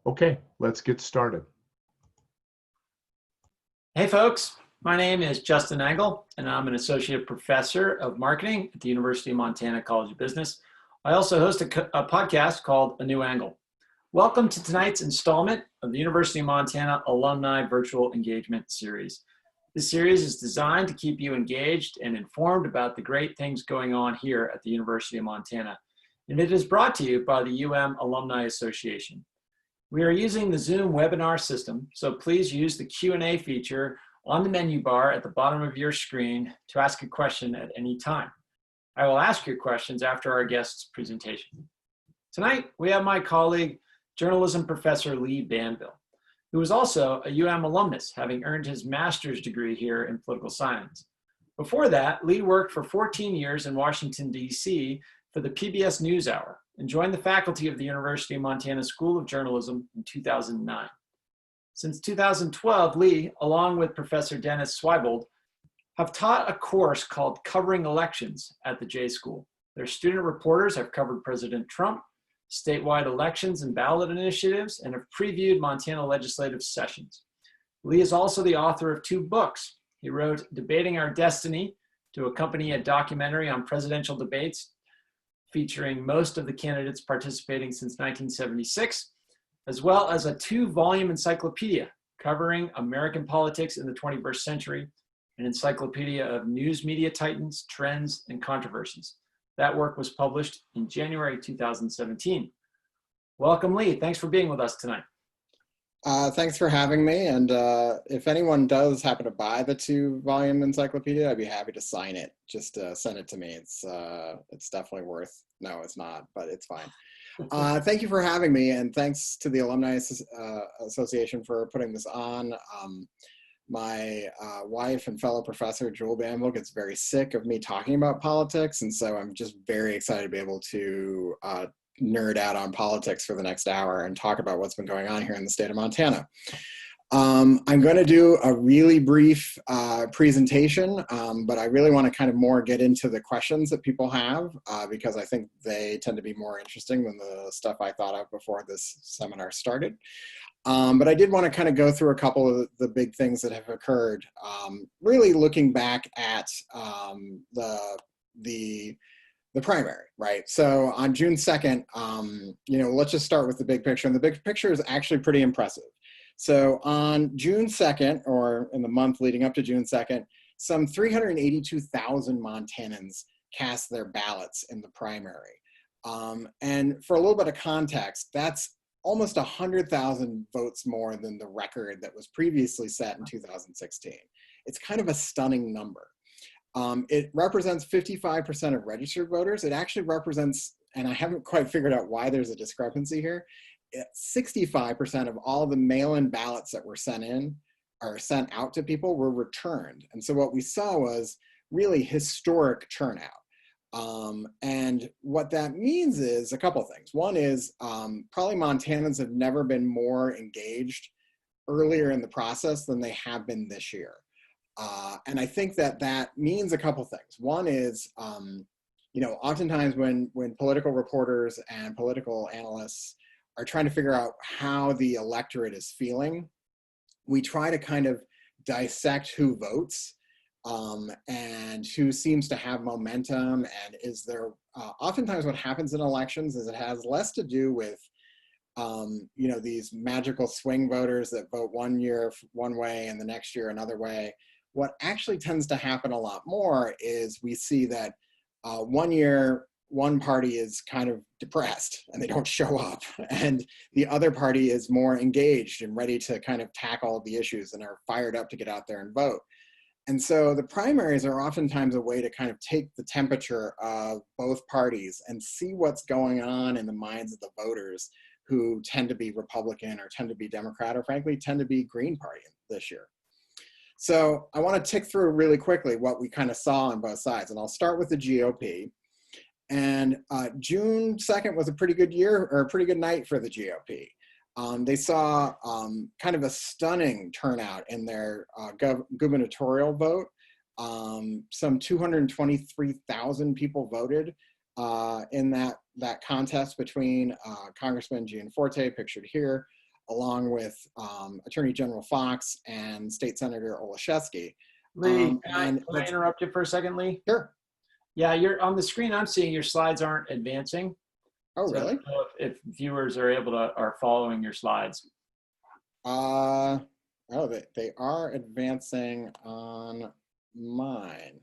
Okay, let's get started. Hey folks, my name is Justin Engel, and I'm an associate professor of marketing at the University of Montana College of Business. I also host a podcast called A New Angle. Welcome to tonight's installment of the University of Montana Alumni Virtual Engagement Series. This series is designed to keep you engaged and informed about the great things going on here at the University of Montana, and it is brought to you by the Alumni Association. We are using the Zoom webinar system, so please use the Q&A feature on the menu bar at the bottom of your screen to ask a question at any time. I will ask your questions after our guest's presentation. Tonight, we have my colleague, journalism professor Lee Banville, who is also a alumnus, having earned his master's degree here in political science. Before that, Lee worked for 14 years in Washington, D.C. for the PBS NewsHour, and joined the faculty of the University of Montana School of Journalism in 2009. Since 2012, Lee, along with Professor Dennis Swibold, have taught a course called Covering Elections at the J School. Their student reporters have covered President Trump, statewide elections and ballot initiatives, and have previewed Montana legislative sessions. Lee is also the author of 2 books. He wrote Debating Our Destiny to accompany a documentary on presidential debates featuring most of the candidates participating since 1976, as well as a 2-volume encyclopedia covering American politics in the 21st century, an encyclopedia of news media titans, trends, and controversies. That work was published in January 2017. Welcome, Lee. Thanks for being with us tonight. Thanks for having me. And if anyone does happen to buy the 2-volume encyclopedia, I'd be happy to sign it. Just send it to me. It's definitely worth. No, it's not, but it's fine. Thank you for having me, and thanks to the Alumni Association for putting this on. My wife and fellow professor, Joel Banville, gets very sick of me talking about politics, and so I'm just very excited to be able to nerd out on politics for the next hour and talk about what's been going on here in the state of Montana. I'm going to do a really brief presentation, but I really want to kind of more get into the questions that people have because I think they tend to be more interesting than the stuff I thought of before this seminar started. But I did want to kind of go through a couple of the big things that have occurred, really looking back at the primary, right? So on June 2nd, let's just start with the big picture. And the big picture is actually pretty impressive. So on June 2nd, or in the month leading up to June 2nd, some 382,000 Montanans cast their ballots in the primary. And for a little bit of context, that's almost 100,000 votes more than the record that was previously set in 2016. It's kind of a stunning number. It represents 55% of registered voters. It actually represents, and I haven't quite figured out why there's a discrepancy here, 65% of all the mail-in ballots that were sent out to people were returned. And so what we saw was really historic turnout. And what that means is a couple things. One is probably Montanans have never been more engaged earlier in the process than they have been this year. And I think that means a couple things. One is, oftentimes when political reporters and political analysts are trying to figure out how the electorate is feeling, we try to kind of dissect who votes and who seems to have momentum, and is there, oftentimes what happens in elections is it has less to do with, these magical swing voters that vote one year one way and the next year another way. What actually tends to happen a lot more is we see that one year, one party is kind of depressed and they don't show up, and the other party is more engaged and ready to kind of tackle the issues and are fired up to get out there and vote. And so the primaries are oftentimes a way to kind of take the temperature of both parties and see what's going on in the minds of the voters who tend to be Republican or tend to be Democrat or frankly tend to be Green Party this year. So I want to tick through really quickly what we kind of saw on both sides, and I'll start with the GOP. And June 2nd was a pretty good year, or a pretty good night for the GOP. They saw kind of a stunning turnout in their gubernatorial vote. Some 223,000 people voted in that contest between Congressman Gianforte, pictured here, along with Attorney General Fox and State Senator Olszewski. Lee, can I interrupt you for a second, Lee? Sure. Yeah, you're on the screen. I'm seeing your slides aren't advancing. Oh, So really? I don't know if viewers are following your slides. Oh, they are advancing on mine.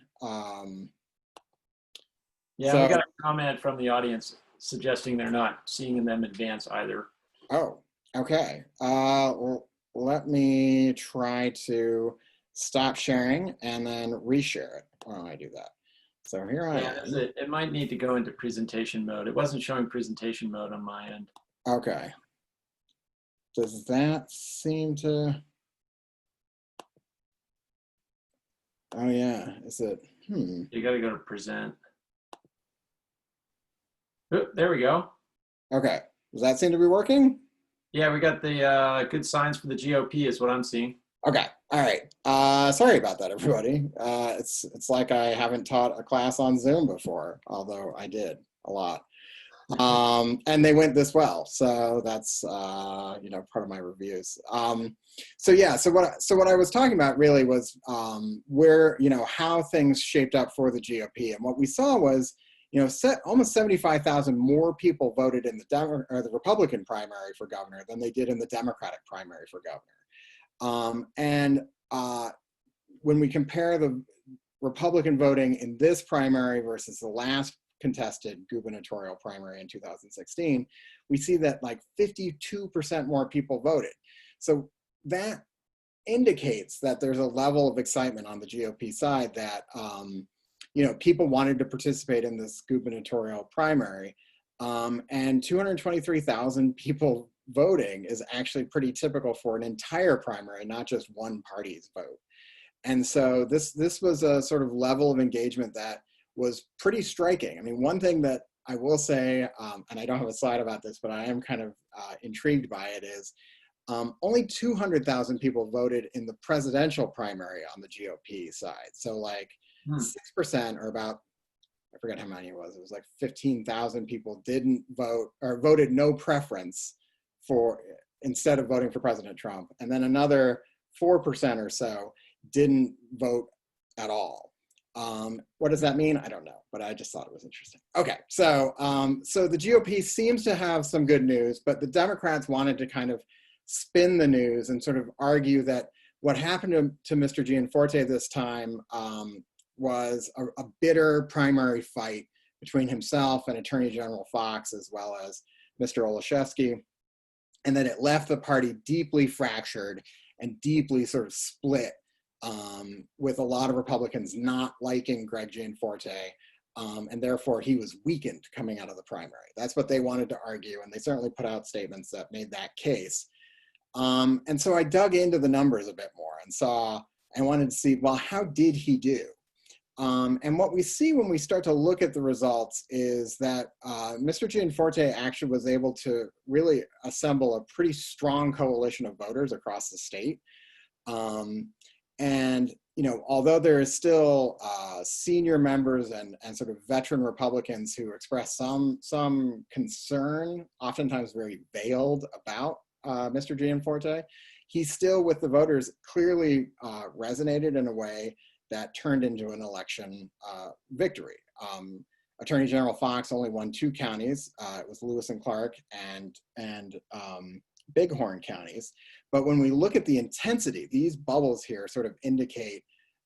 Yeah, so, we got a comment from the audience suggesting they're not seeing them advance either. Oh, okay. Well, let me try to stop sharing and then reshare it. Why don't I do that? So here I am. It might need to go into presentation mode. It wasn't showing presentation mode on my end. Okay. Does that seem to? Oh yeah. Is it? You got to go to present. Oh, there we go. Okay. Does that seem to be working? Yeah, we got the good signs for the GOP is what I'm seeing. Okay. All right. Sorry about that, everybody. It's like I haven't taught a class on Zoom before, although I did a lot. And they went this well, so that's part of my reviews. So what I was talking about really was where how things shaped up for the GOP, and what we saw was almost 75,000 more people voted in the Republican primary for governor than they did in the Democratic primary for governor. When we compare the Republican voting in this primary versus the last contested gubernatorial primary in 2016, we see that like 52% more people voted. So that indicates that there's a level of excitement on the GOP side that people wanted to participate in this gubernatorial primary, and 223,000 people voting is actually pretty typical for an entire primary, not just one party's vote. And so this was a sort of level of engagement that was pretty striking. I mean, one thing that I will say, and I don't have a slide about this, but I am kind of intrigued by it, is only 200,000 people voted in the presidential primary on the GOP side. So like 6%, or about, I forget how many it was like 15,000 people didn't vote or voted no preference for, instead of voting for President Trump. And then another 4% or so didn't vote at all. What does that mean? I don't know, but I just thought it was interesting. Okay, so the GOP seems to have some good news, but the Democrats wanted to kind of spin the news and sort of argue that what happened to Mr. Gianforte this time was a bitter primary fight between himself and Attorney General Fox, as well as Mr. Olszewski, and that it left the party deeply fractured and deeply sort of split, with a lot of Republicans not liking Greg Gianforte, and therefore he was weakened coming out of the primary. That's what they wanted to argue, and they certainly put out statements that made that case. And so I dug into the numbers a bit more and wanted to see, well, how did he do? And what we see when we start to look at the results is that Mr. Gianforte actually was able to really assemble a pretty strong coalition of voters across the state. And although there is still senior members and sort of veteran Republicans who express some concern, oftentimes very veiled, about Mr. Gianforte, he still, with the voters, clearly resonated in a way that turned into an election victory. Attorney General Fox only won 2 counties. It was Lewis and Clark and Bighorn counties. But when we look at the intensity, these bubbles here sort of indicate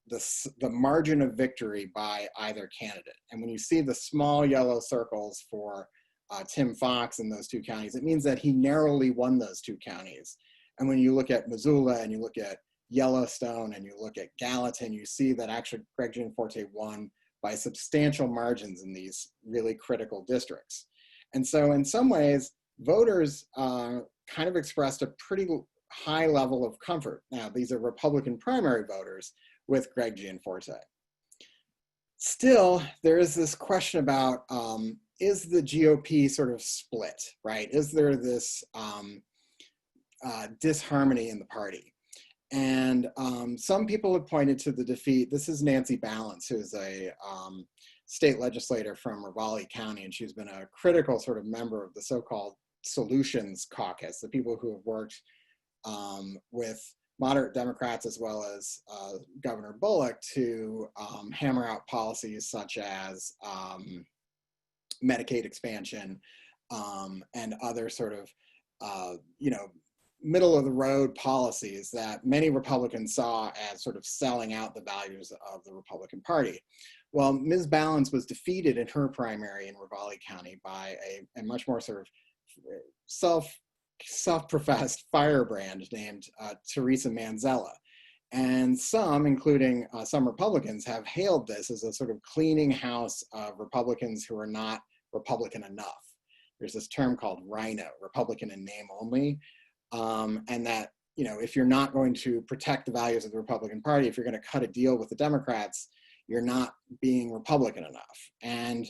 the margin of victory by either candidate. And when you see the small yellow circles for Tim Fox in those 2 counties, it means that he narrowly won those 2 counties. And when you look at Missoula and you look at Yellowstone and you look at Gallatin, you see that actually Greg Gianforte won by substantial margins in these really critical districts. And so in some ways, voters kind of expressed a pretty high level of comfort. Now, these are Republican primary voters with Greg Gianforte. Still, there is this question about, is the GOP sort of split, right? Is there this disharmony in the party? And some people have pointed to the defeat. This is Nancy Balance, who's a state legislator from Ravalli County, and she's been a critical sort of member of the so-called solutions caucus, the people who have worked with moderate Democrats as well as Governor Bullock to hammer out policies such as Medicaid expansion and other sort of, middle of the road policies that many Republicans saw as sort of selling out the values of the Republican Party. Well, Ms. Balance was defeated in her primary in Ravalli County by a much more sort of self-professed firebrand named Teresa Manzella. And some, including some Republicans, have hailed this as a sort of cleaning house of Republicans who are not Republican enough. There's this term called RINO, Republican in name only, and that, if you're not going to protect the values of the Republican Party, if you're going to cut a deal with the Democrats, you're not being Republican enough. And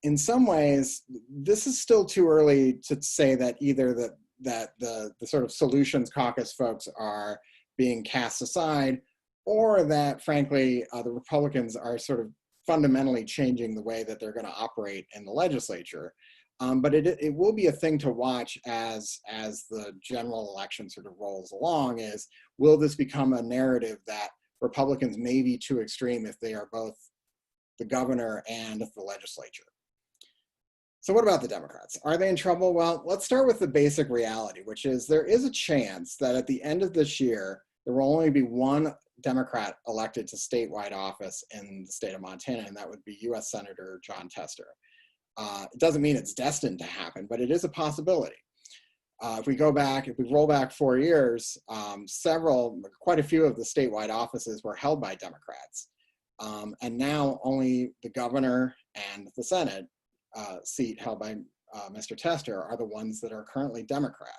in some ways, this is still too early to say that either that the sort of solutions caucus folks are being cast aside, or that, frankly, the Republicans are sort of fundamentally changing the way that they're going to operate in the legislature. But it will be a thing to watch as the general election sort of rolls along, is will this become a narrative that Republicans may be too extreme if they are both the governor and the legislature? So what about the Democrats? Are they in trouble? Well, let's start with the basic reality, which is there is a chance that at the end of this year, there will only be one Democrat elected to statewide office in the state of Montana, and that would be U.S. Senator Jon Tester. It doesn't mean it's destined to happen, but it is a possibility. If we roll back 4 years, quite a few of the statewide offices were held by Democrats. And now only the governor and the Senate seat held by Mr. Tester are the ones that are currently Democrat.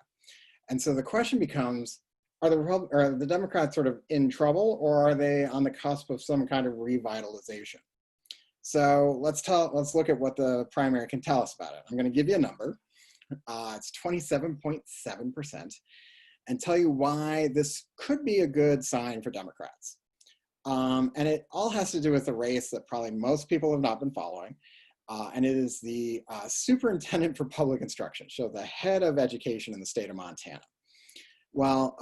And so the question becomes, are the Democrats sort of in trouble, or are they on the cusp of some kind of revitalization? So let's look at what the primary can tell us about it. I'm going to give you a number. It's 27.7%, and tell you why this could be a good sign for Democrats. And it all has to do with the race that probably most people have not been following. And it is the superintendent for public instruction, so the head of education in the state of Montana. Well,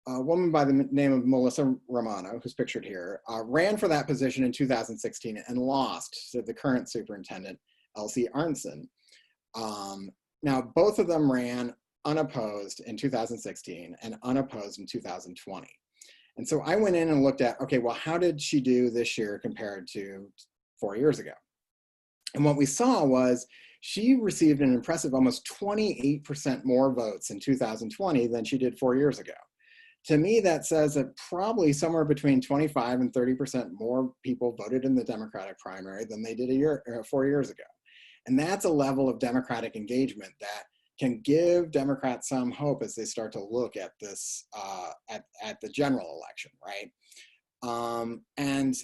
a woman by the name of Melissa Romano, who's pictured here, ran for that position in 2016 and lost to the current superintendent, Elsie Arnson. Now, both of them ran unopposed in 2016 and unopposed in 2020. And so I went in and looked at, okay, well, how did she do this year compared to 4 years ago? And what we saw was she received an impressive almost 28% more votes in 2020 than she did 4 years ago. To me, that says that probably somewhere between 25 and 30% more people voted in the Democratic primary than they did 4 years ago. And that's a level of Democratic engagement that can give Democrats some hope as they start to look at this, at the general election, right? And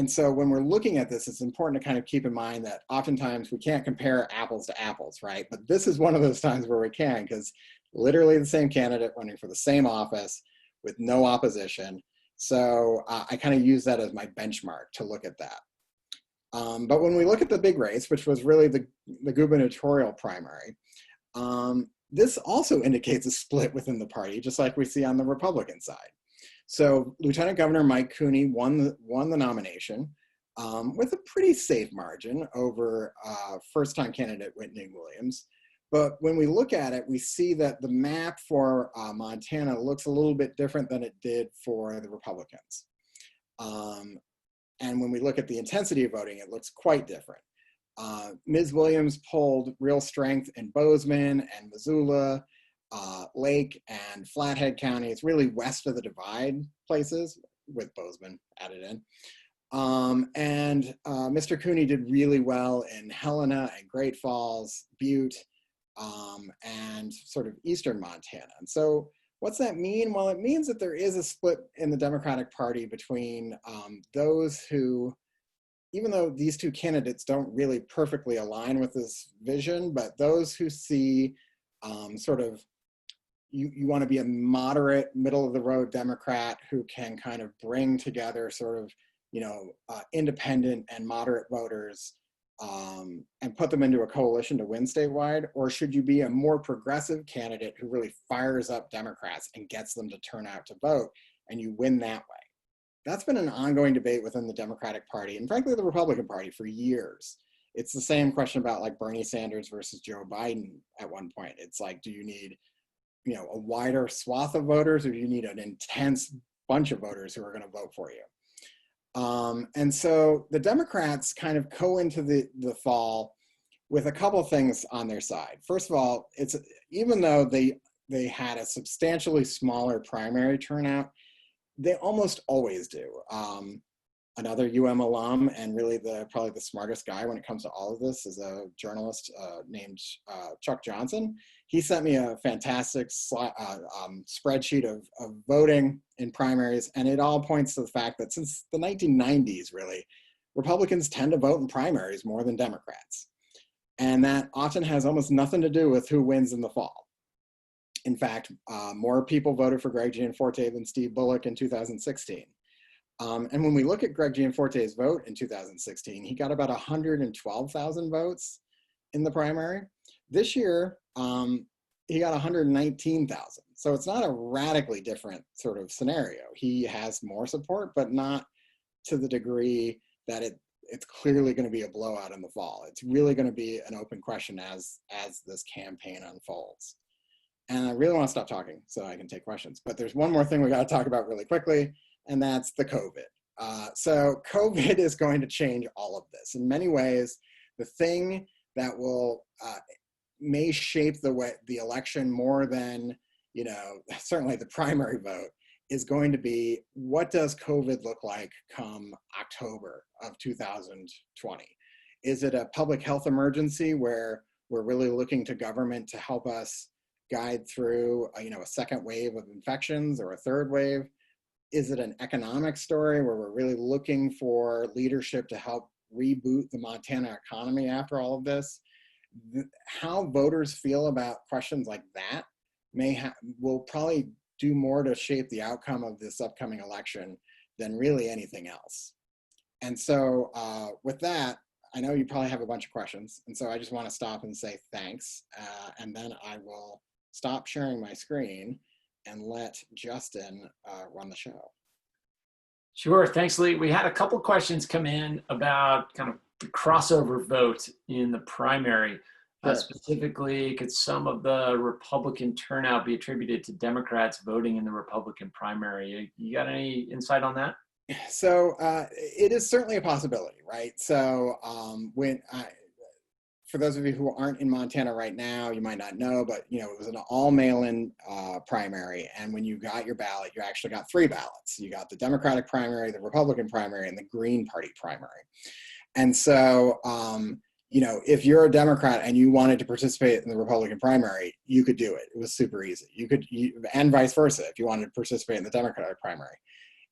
so when we're looking at this, it's important to kind of keep in mind that oftentimes we can't compare apples to apples, right? But this is one of those times where we can, because literally the same candidate running for the same office with no opposition. So I kind of use that as my benchmark to look at that. But when we look at the big race, which was really the gubernatorial primary, this also indicates a split within the party, just like we see on the Republican side. So Lieutenant Governor Mike Cooney won the nomination with a pretty safe margin over first-time candidate Whitney Williams. But when we look at it, we see that the map for Montana looks a little bit different than it did for the Republicans. And when we look at the intensity of voting, it looks quite different. Ms. Williams polled real strength in Bozeman and Missoula, Lake and Flathead counties, really west of the divide places, with Bozeman added in. And Mr. Cooney did really well in Helena and Great Falls, Butte, and sort of eastern Montana. And so what's that mean? Well, it means that there is a split in the Democratic Party between those who, even though these two candidates don't really perfectly align with this vision, but those who see sort of, you want to be a moderate, middle of the road Democrat who can kind of bring together sort of, independent and moderate voters and put them into a coalition to win statewide? Or should you be a more progressive candidate who really fires up Democrats and gets them to turn out to vote, and you win that way? That's been an ongoing debate within the Democratic Party and frankly the Republican Party for years. It's the same question about like Bernie Sanders versus Joe Biden at one point. It's like, do you need, you know, a wider swath of voters, or do you need an intense bunch of voters who are going to vote for you? And so the Democrats kind of go into the fall with a couple of things on their side. First of all, it's even though they had a substantially smaller primary turnout, they almost always do. Another alum and really probably the smartest guy when it comes to all of this is a journalist named Chuck Johnson. He sent me a fantastic spreadsheet of voting in primaries, and it all points to the fact that since the 1990s, really, Republicans tend to vote in primaries more than Democrats. And that often has almost nothing to do with who wins in the fall. In fact, more people voted for Greg Gianforte than Steve Bullock in 2016. And when we look at Greg Gianforte's vote in 2016, he got about 112,000 votes in the primary. This year, he got 119,000. So it's not a radically different sort of scenario. He has more support, but not to the degree that it's clearly going to be a blowout in the fall. It's really going to be an open question as this campaign unfolds. And I really want to stop talking so I can take questions. But there's one more thing we got to talk about really quickly, and that's the COVID. So COVID is going to change all of this. In many ways, the thing that may shape the election more than, you know, certainly the primary vote is going to be, what does COVID look like come October of 2020? Is it a public health emergency where we're really looking to government to help us guide through, a second wave of infections or a third wave? Is it an economic story where we're really looking for leadership to help reboot the Montana economy after all of this? How voters feel about questions like that will probably do more to shape the outcome of this upcoming election than really anything else. And so with that, I know you probably have a bunch of questions. And so I just want to stop and say thanks. And then I will stop sharing my screen and let Justin run the show. Sure, thanks, Lee. We had a couple questions come in about kind of the crossover vote in the primary. Sure. Specifically, could some of the Republican turnout be attributed to Democrats voting in the Republican primary? You got any insight on that? So it is certainly a possibility, right? So for those of you who aren't in Montana right now, you might not know, but it was an all mail-in primary. And when you got your ballot, you actually got 3 ballots. You got the Democratic primary, the Republican primary, and the Green Party primary. And so, if you're a Democrat and you wanted to participate in the Republican primary, you could do it. It was super easy. And vice versa, if you wanted to participate in the Democratic primary.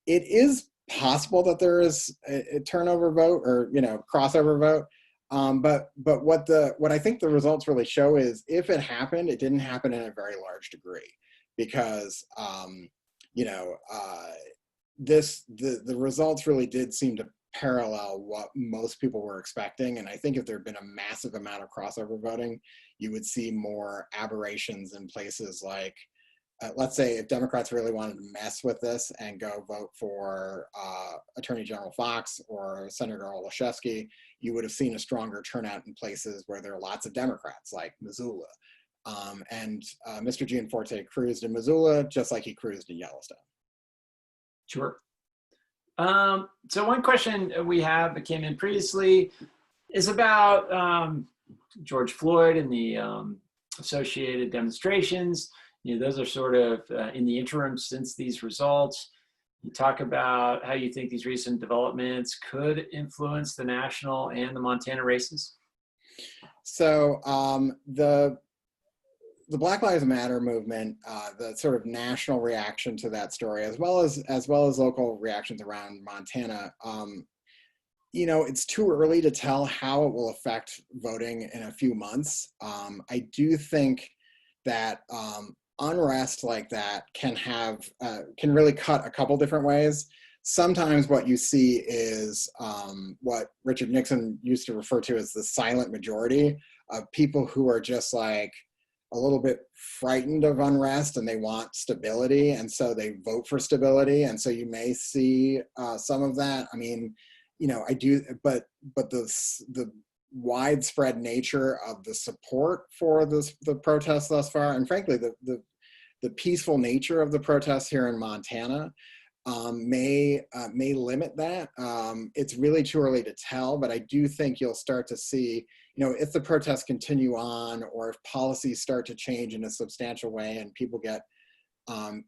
It is possible that there is a turnover vote or, crossover vote. But what I think the results really show is if it happened, it didn't happen in a very large degree because, the results really did seem to parallel what most people were expecting. And I think if there had been a massive amount of crossover voting, you would see more aberrations in places like, let's say if Democrats really wanted to mess with this and go vote for Attorney General Fox or Senator Olszewski, you would have seen a stronger turnout in places where there are lots of Democrats, like Missoula. And Mr. Gianforte cruised in Missoula just like he cruised in Yellowstone. Sure. So one question we have that came in previously is about George Floyd and the associated demonstrations. Those are sort of in the interim since these results. You talk about how you think these recent developments could influence the national and the Montana races. So the Black Lives Matter movement, the sort of national reaction to that story, as well as local reactions around Montana, it's too early to tell how it will affect voting in a few months. I do think that unrest like that can really cut a couple different ways. sometimes what you see is what Richard Nixon used to refer to as the silent majority of people who are just like a little bit frightened of unrest and they want stability, and so they vote for stability. And so you may see some of that. I mean, you know, I do, but the widespread nature of the support for the protests thus far, and frankly the peaceful nature of the protests here in Montana may limit that. It's really too early to tell, but I do think you'll start to see, you know, if the protests continue on or if policies start to change in a substantial way and people get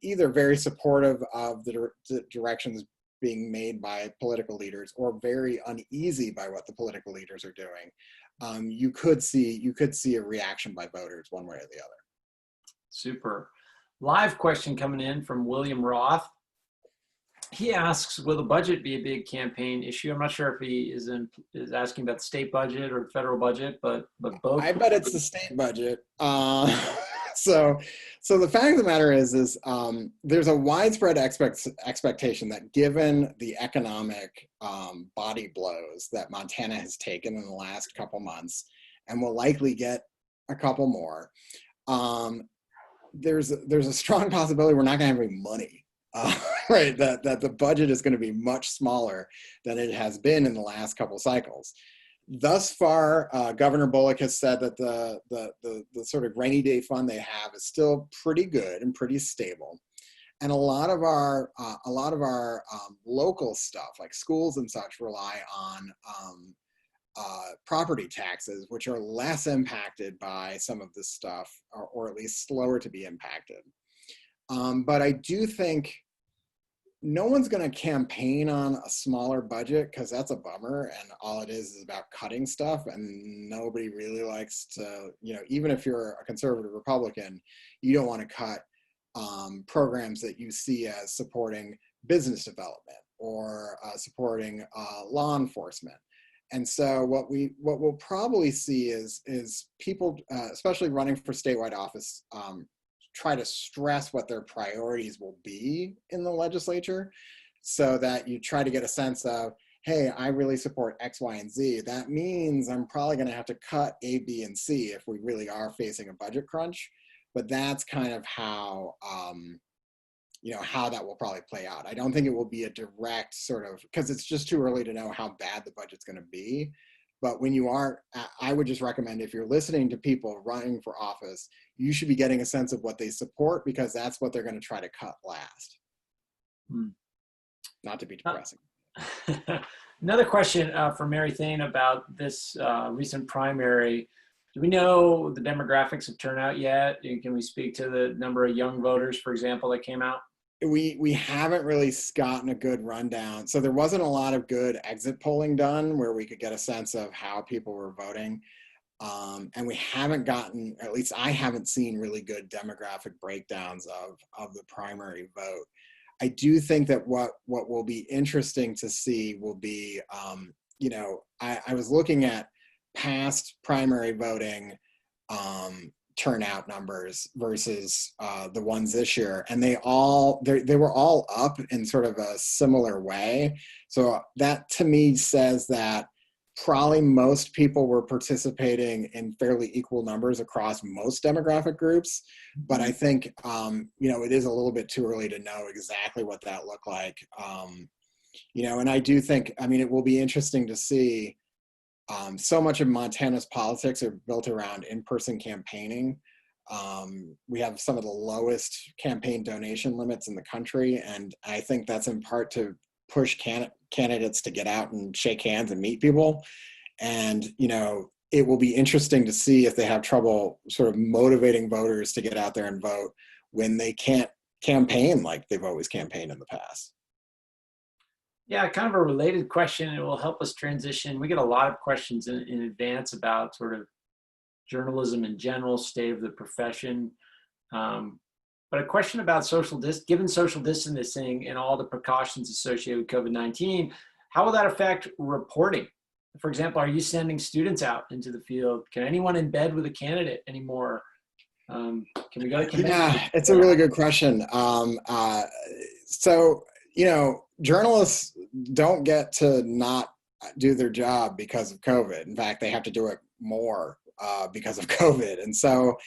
either very supportive of the directions being made by political leaders or very uneasy by what the political leaders are doing, you could see a reaction by voters one way or the other. Super. Live question coming in from William Roth. He asks, will the budget be a big campaign issue? I'm not sure if he is asking about the state budget or the federal budget, but both. I bet it's the state budget. So the fact of the matter is there's a widespread expectation that given the economic body blows that Montana has taken in the last couple months, and will likely get a couple more, there's a strong possibility we're not going to have any money. Right, that the budget is going to be much smaller than it has been in the last couple cycles. Thus far, Governor Bullock has said that the sort of rainy day fund they have is still pretty good and pretty stable, and a lot of our local stuff like schools and such rely on property taxes, which are less impacted by some of this stuff, or at least slower to be impacted. But I do think no one's going to campaign on a smaller budget because that's a bummer, and all it is about cutting stuff, and nobody really likes to, you know, even if you're a conservative Republican, you don't want to cut programs that you see as supporting business development or supporting law enforcement. And so what we'll probably see is people, especially running for statewide office, try to stress what their priorities will be in the legislature, so that you try to get a sense of, hey, I really support X, Y, and Z. That means I'm probably going to have to cut A, B, and C if we really are facing a budget crunch. But that's kind of how, how that will probably play out. I don't think it will be a direct sort of, because it's just too early to know how bad the budget's going to be. But when you are, I would just recommend, if you're listening to people running for office, you should be getting a sense of what they support, because that's what they're going to try to cut last. Not to be depressing. Another question from Mary Thane about this recent primary. Do we know the demographics of turnout yet? Can we speak to the number of young voters, for example, that came out? We haven't really gotten a good rundown. So there wasn't a lot of good exit polling done where we could get a sense of how people were voting. And we haven't gotten, or at least I haven't seen, really good demographic breakdowns of the primary vote. I do think that what will be interesting to see will be, I was looking at past primary voting turnout numbers versus the ones this year, and they were all up in sort of a similar way. So that to me says that probably most people were participating in fairly equal numbers across most demographic groups. But I think, it is a little bit too early to know exactly what that looked like. And I do think, it will be interesting to see. So much of Montana's politics are built around in-person campaigning. We have some of the lowest campaign donation limits in the country, and I think that's in part to push candidates to get out and shake hands and meet people. And, it will be interesting to see if they have trouble sort of motivating voters to get out there and vote when they can't campaign like they've always campaigned in the past. Yeah, kind of a related question. It will help us transition. We get a lot of questions in advance about sort of journalism in general, state of the profession. But a question about given social distancing and all the precautions associated with COVID-19, how will that affect reporting? For example, are you sending students out into the field? Can anyone embed with a candidate anymore? Can we go to convention? Yeah, it's a really good question. So, journalists don't get to not do their job because of COVID. In fact, they have to do it more because of COVID. And so,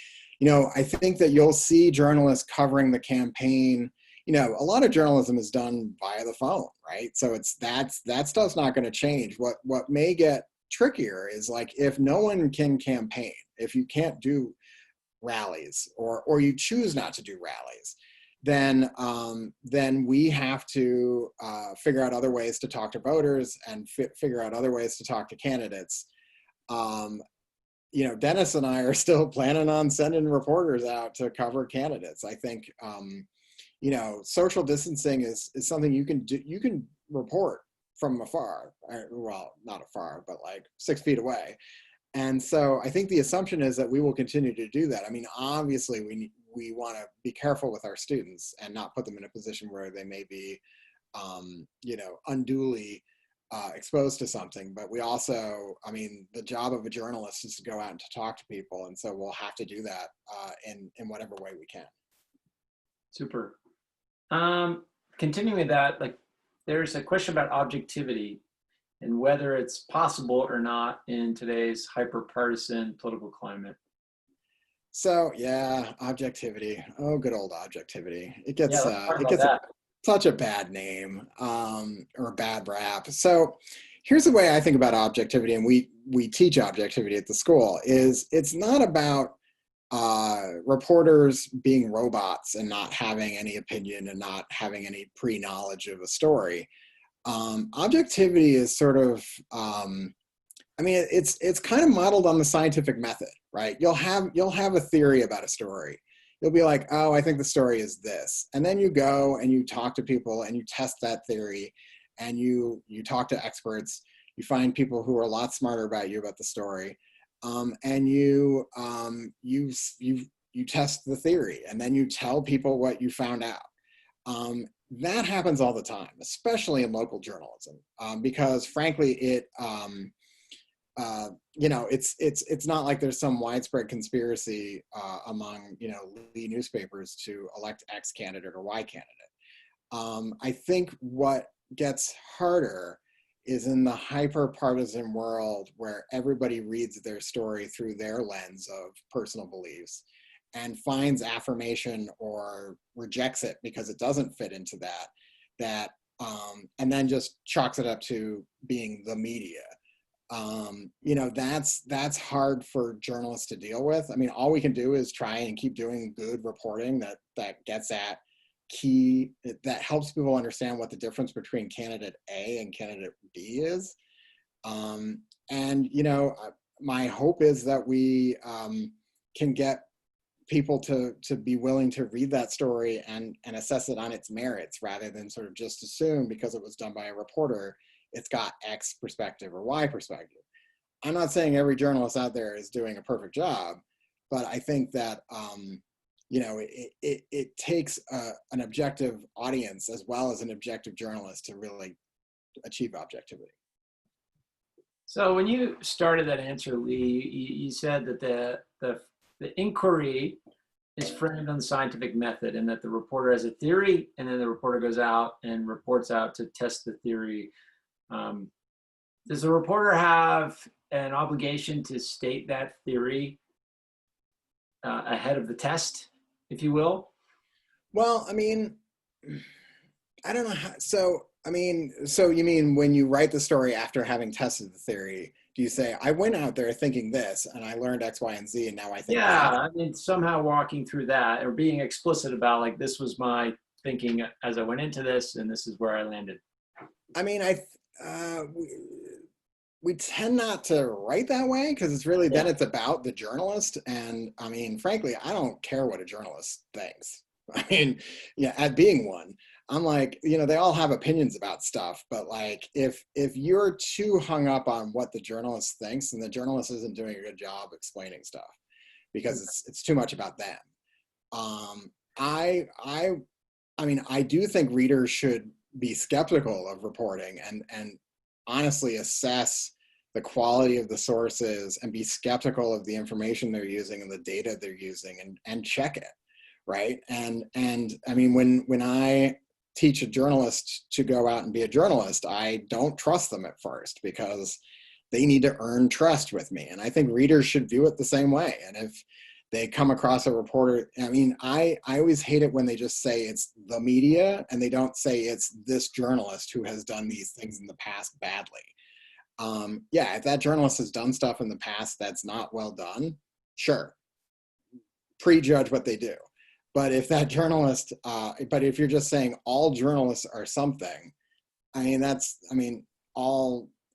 I think that you'll see journalists covering the campaign. A lot of journalism is done via the phone, right? So that stuff's not going to change. What may get trickier is like if no one can campaign, if you can't do rallies or you choose not to do rallies, then we have to figure out other ways to talk to voters and figure out other ways to talk to candidates. Dennis and I are still planning on sending reporters out to cover candidates. I think, social distancing is something you can do. You can report from afar. Well, not afar, but like 6 feet away. And so I think the assumption is that we will continue to do that. I mean, obviously we want to be careful with our students and not put them in a position where they may be, unduly exposed to something. But we also, the job of a journalist is to go out and to talk to people. And so we'll have to do that in whatever way we can. Super. Continuing with that, like there's a question about objectivity and whether it's possible or not in today's hyper-partisan political climate. So yeah, objectivity. Oh, good old objectivity. It gets such a bad name or a bad rap. So here's the way I think about objectivity, and we teach objectivity at the school. Is it's not about reporters being robots and not having any opinion and not having any pre-knowledge of a story. Objectivity is sort of, it's kind of modeled on the scientific method, right? You'll have a theory about a story. You'll be like, oh, I think the story is this. And then you go and you talk to people and you test that theory and you talk to experts. You find people who are a lot smarter about you about the story. And you test the theory and then you tell people what you found out. That happens all the time, especially in local journalism, because frankly, it's not like there's some widespread conspiracy among lead newspapers to elect X candidate or Y candidate. I think what gets harder is in the hyper-partisan world where everybody reads their story through their lens of personal beliefs and finds affirmation or rejects it because it doesn't fit into that, and then just chalks it up to being the media. That's hard for journalists to deal with. I mean, all we can do is try and keep doing good reporting that gets at that helps people understand what the difference between candidate A and candidate B is. My hope is that we can get people to be willing to read that story and assess it on its merits rather than sort of just assume because it was done by a reporter, it's got X perspective or Y perspective. I'm not saying every journalist out there is doing a perfect job, but I think that, it takes an objective audience as well as an objective journalist to really achieve objectivity. So when you started that answer, Lee, you said that the inquiry is framed on the scientific method and that the reporter has a theory and then the reporter goes out and reports out to test the theory. Does the reporter have an obligation to state that theory ahead of the test, if you will? Well, I don't know how, so you mean when you write the story after having tested the theory, do you say, I went out there thinking this and I learned X, Y, and Z and now I think somehow walking through that or being explicit about like, this was my thinking as I went into this and this is where I landed. We tend not to write that way because it's really, then it's about the journalist. And frankly, I don't care what a journalist thinks. At being one, I'm like, they all have opinions about stuff, but like, if you're too hung up on what the journalist thinks, then the journalist isn't doing a good job explaining stuff because it's too much about them. I do think readers should be skeptical of reporting and honestly assess the quality of the sources and be skeptical of the information they're using and the data they're using and check it, right? And when I teach a journalist to go out and be a journalist, I don't trust them at first because they need to earn trust with me. And I think readers should view it the same way. And if they come across a reporter, I mean, I always hate it when they just say it's the media and they don't say it's this journalist who has done these things in the past badly. Yeah, if that journalist has done stuff in the past that's not well done, sure, prejudge what they do. But if that journalist, but if you're just saying all journalists are something, I mean,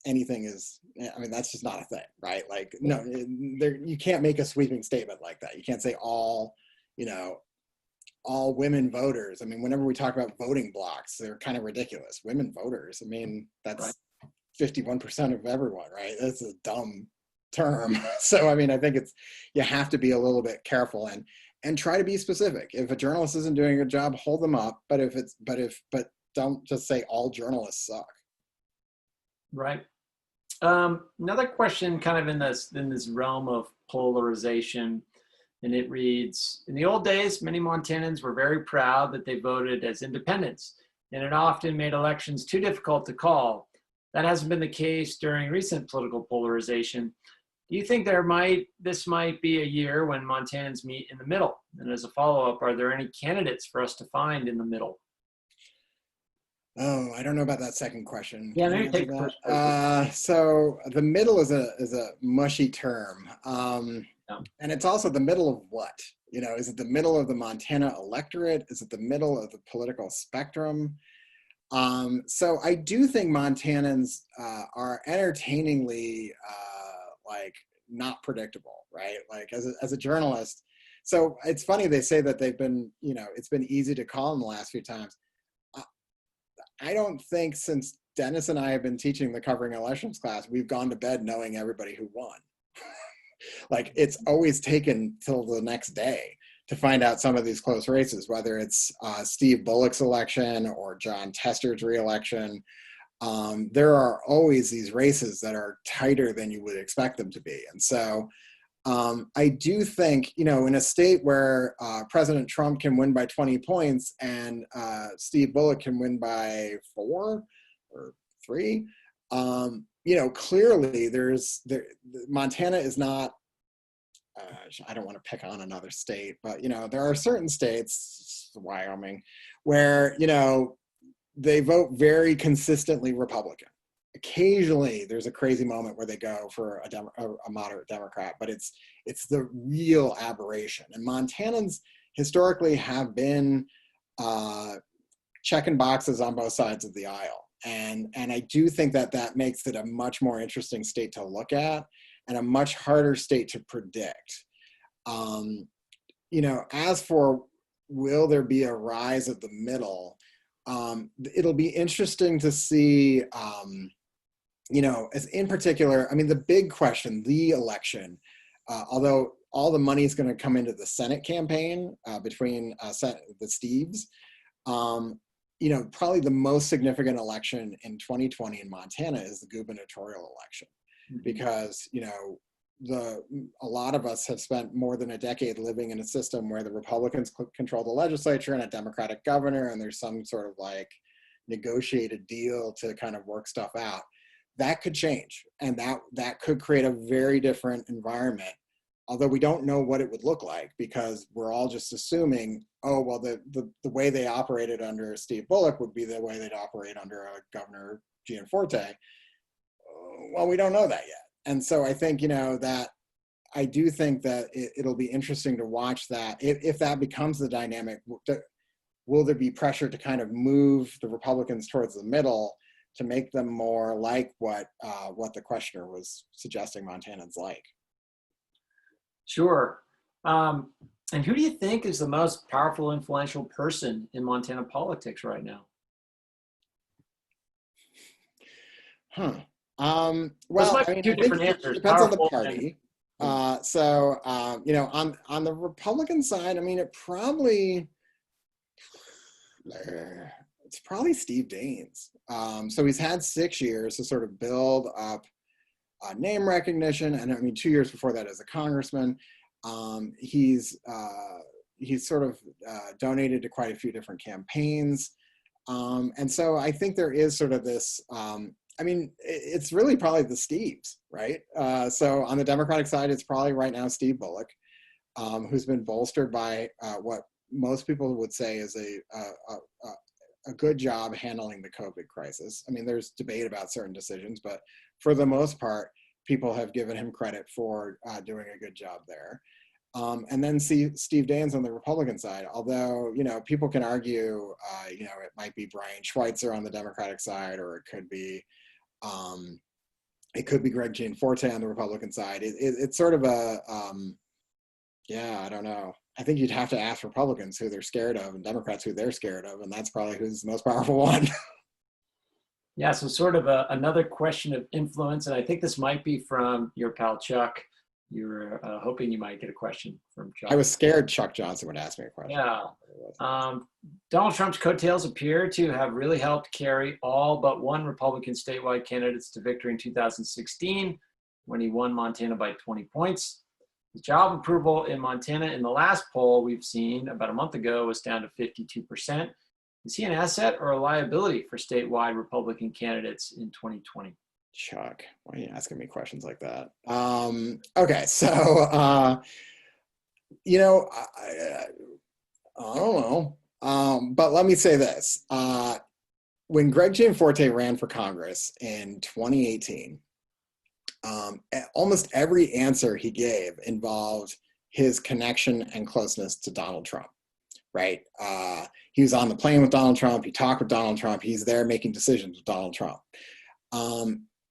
anything is, I mean, that's just not a thing, right? Like, no, you can't make a sweeping statement like that. You can't say all women voters. I mean, whenever we talk about voting blocks, they're kind of ridiculous. Women voters, I mean, that's 51% of everyone, right? That's a dumb term. So, I mean, I think you have to be a little bit careful and try to be specific. If a journalist isn't doing a good job, hold them up. But don't just say all journalists suck. Right. Another question kind of in this realm of polarization, and it reads, in the old days, many Montanans were very proud that they voted as independents, and it often made elections too difficult to call. That hasn't been the case during recent political polarization. Do you think this might be a year when Montanans meet in the middle? And as a follow-up, are there any candidates for us to find in the middle? Oh, I don't know about that second question. Yeah, maybe take the first person. So the middle is a mushy term. And it's also the middle of what? Is it the middle of the Montana electorate? Is it the middle of the political spectrum? So I do think Montanans are entertainingly not predictable, right? Like as a journalist. So it's funny they say that they've been, it's been easy to call in the last few times. I don't think since Dennis and I have been teaching the covering elections class, we've gone to bed knowing everybody who won. Like it's always taken till the next day to find out some of these close races, whether it's Steve Bullock's election or John Tester's reelection. There are always these races that are tighter than you would expect them to be. And so I do think, in a state where President Trump can win by 20 points and Steve Bullock can win by 4 or 3, clearly Montana is not, I don't want to pick on another state, but, there are certain states, Wyoming, where, they vote very consistently Republican. Occasionally there's a crazy moment where they go for a moderate Democrat, but it's the real aberration. And Montanans historically have been checking boxes on both sides of the aisle. And I do think that makes it a much more interesting state to look at and a much harder state to predict. As for will there be a rise of the middle, it'll be interesting to see, as in particular, I mean, the big question, the election, although all the money is going to come into the Senate campaign between the Steves, probably the most significant election in 2020 in Montana is the gubernatorial election, because, a lot of us have spent more than a decade living in a system where the Republicans control the legislature and a Democratic governor, and there's some sort of like negotiated deal to kind of work stuff out. That could change, and that could create a very different environment, although we don't know what it would look like, because we're all just assuming, oh, well, the way they operated under Steve Bullock would be the way they'd operate under Governor Gianforte. Well, we don't know that yet. And so I think, that I do think that it'll be interesting to watch that. If that becomes the dynamic, will there be pressure to kind of move the Republicans towards the middle to make them more like what the questioner was suggesting Montanans like? Sure. And who do you think is the most powerful, influential person in Montana politics right now? Well, I mean, two different answers. It depends on the party. So, on the Republican side, I mean, it's probably Steve Daines. So he's had 6 years to sort of build up name recognition, and I mean, 2 years before that as a congressman. He's sort of donated to quite a few different campaigns. And so I think there is sort of this, I mean, it's really probably the Steves, right? So on the Democratic side, it's probably right now Steve Bullock, who's been bolstered by what most people would say is a good job handling the COVID crisis. I mean, there's debate about certain decisions, but for the most part, people have given him credit for doing a good job there. And then Steve Daines on the Republican side, although, you know, people can argue, you know, it might be Brian Schweitzer on the Democratic side, or it could be Greg Gianforte on the Republican side. It's sort of a, yeah, I don't know. I think you'd have to ask Republicans who they're scared of and Democrats who they're scared of, and that's probably who's the most powerful one. Yeah, so sort of another question of influence, and I think this might be from your pal Chuck. You were hoping you might get a question from Chuck. I was scared Chuck Johnson would ask me a question. Yeah. Donald Trump's coattails appear to have really helped carry all but one Republican statewide candidates to victory in 2016 when he won Montana by 20 points. The job approval in Montana in the last poll we've seen about a month ago was down to 52%. Is he an asset or a liability for statewide Republican candidates in 2020? Chuck, why are you asking me questions like that? Okay, so, you know, I don't know. But let me say this. When Greg Gianforte ran for Congress in 2018, almost every answer he gave involved his connection and closeness to Donald Trump, right? He was on the plane with Donald Trump. He talked with Donald Trump. He's there making decisions with Donald Trump.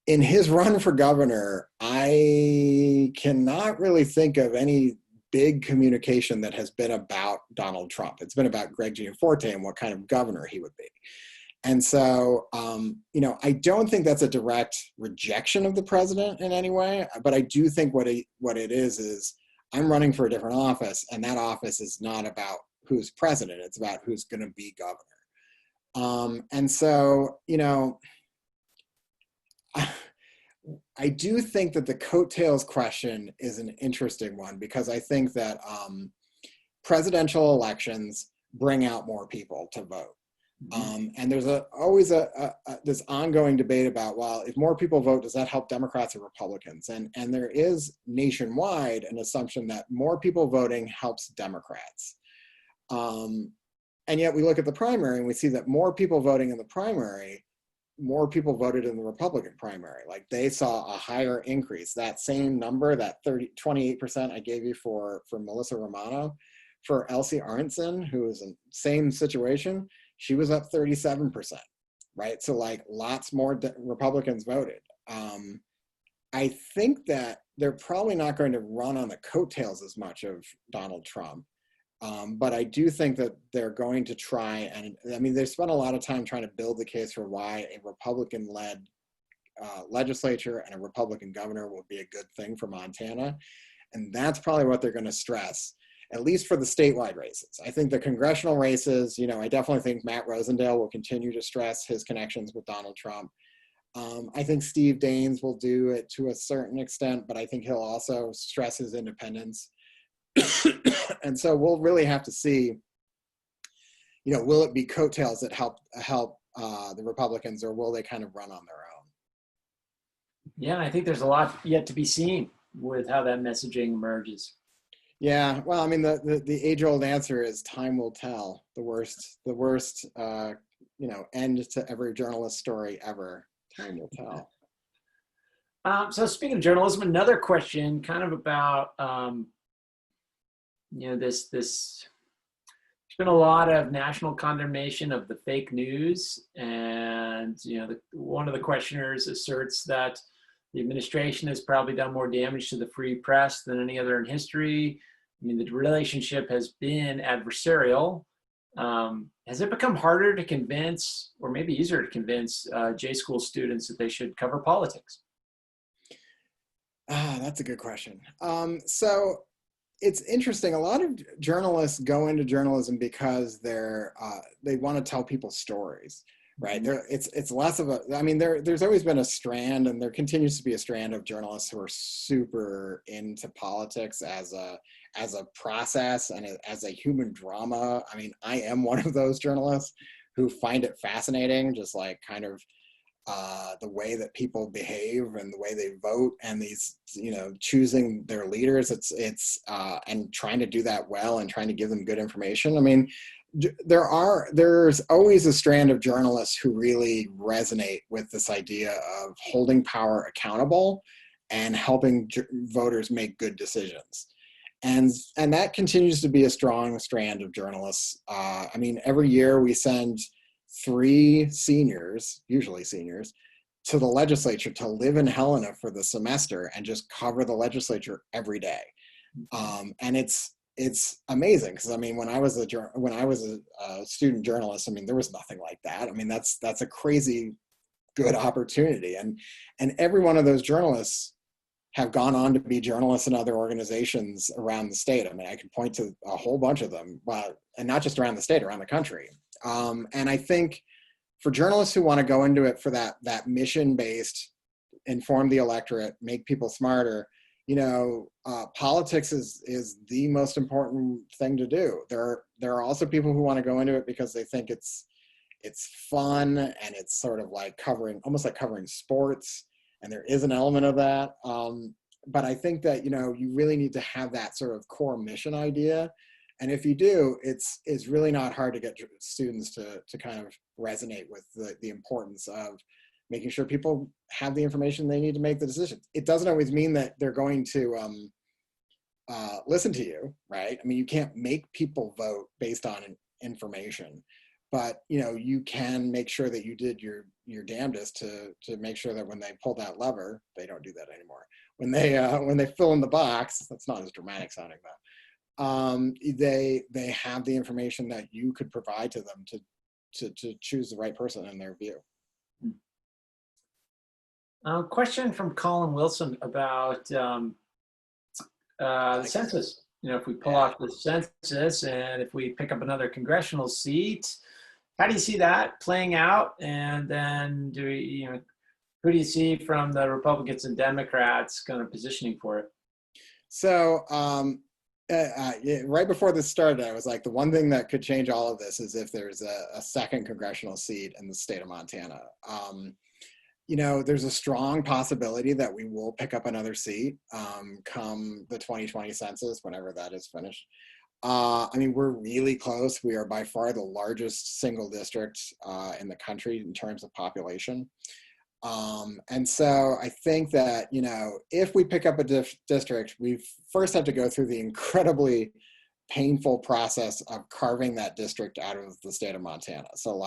In his run for governor, I cannot really think of any big communication that has been about Donald Trump. It's been about Greg Gianforte and what kind of governor he would be. And so, you know, I don't think that's a direct rejection of the president in any way, but I do think what it is I'm running for a different office, and that office is not about who's president. It's about who's going to be governor. And so, you know, I do think that the coattails question is an interesting one, because I think that presidential elections bring out more people to vote. And there's always this ongoing debate about, well, if more people vote, does that help Democrats or Republicans? And there is nationwide an assumption that more people voting helps Democrats. And yet we look at the primary and we see that more people voting in the primary, more people voted in the Republican primary. Like, they saw a higher increase. That same number, that 28% I gave you for Melissa Romano, for Elsie Arntzen, who is in the same situation, she was up 37%, right? So like, lots more Republicans voted. I think that they're probably not going to run on the coattails as much of Donald Trump. But I do think that they're going to try, and I mean, they spent a lot of time trying to build the case for why a Republican-led legislature and a Republican governor will be a good thing for Montana. And that's probably what they're going to stress, at least for the statewide races. I think the congressional races, you know, I definitely think Matt Rosendale will continue to stress his connections with Donald Trump. I think Steve Daines will do it to a certain extent, but I think he'll also stress his independence. And so we'll really have to see, you know, will it be coattails that help the Republicans, or will they kind of run on their own? Yeah, I think there's a lot yet to be seen with how that messaging emerges. Yeah, well, I mean, the age-old answer is time will tell. The worst, you know, end to every journalist story ever. Time will tell. So speaking of journalism, another question kind of about, you know, there's been a lot of national condemnation of the fake news. And, you know, one of the questioners asserts that the administration has probably done more damage to the free press than any other in history. I mean, the relationship has been adversarial. Has it become harder to convince, or maybe easier to convince, J-school students that they should cover politics? That's a good question. So it's interesting. A lot of journalists go into journalism because they want to tell people stories, right? It's less of a, I mean, there's always been a strand, and there continues to be a strand of journalists who are super into politics as a process and as a human drama. I mean, I am one of those journalists who find it fascinating, just like kind of the way that people behave and the way they vote, and these, choosing their leaders. It's and trying to do that well and trying to give them good information. I mean, there's always a strand of journalists who really resonate with this idea of holding power accountable and helping voters make good decisions. And that continues to be a strong strand of journalists. I mean, every year we send 3 seniors, usually seniors, to the legislature to live in Helena for the semester and just cover the legislature every day. And it's amazing, because I mean, when I was a student journalist, I mean, there was nothing like that. I mean, that's a crazy good opportunity. And every one of those journalists have gone on to be journalists in other organizations around the state. I mean, I can point to a whole bunch of them, and not just around the state, around the country. And I think for journalists who want to go into it for that mission-based, inform the electorate, make people smarter, politics is the most important thing to do. There are also people who want to go into it because they think it's fun, and it's sort of like almost like covering sports. And there is an element of that. But I think that, you really need to have that sort of core mission idea. And if you do, it's really not hard to get students to kind of resonate with the importance of making sure people have the information they need to make the decision. It doesn't always mean that they're going to listen to you, right? I mean, you can't make people vote based on information. But you can make sure that you did your damnedest to make sure that when they pull that lever, they don't do that anymore. When they fill in the box, that's not as dramatic sounding though. They have the information that you could provide to them to choose the right person in their view. Question from Colin Wilson about the census. If we pull off the census and if we pick up another congressional seat, how do you see that playing out? And then who do you see from the Republicans and Democrats kind of positioning for it? So right before this started, I was like, the one thing that could change all of this is if there's a second congressional seat in the state of Montana. There's a strong possibility that we will pick up another seat come the 2020 census, whenever that is finished. I mean, we're really close. We are by far the largest single district in the country in terms of population. And so I think that, if we pick up a district, we first have to go through the incredibly painful process of carving that district out of the state of Montana. So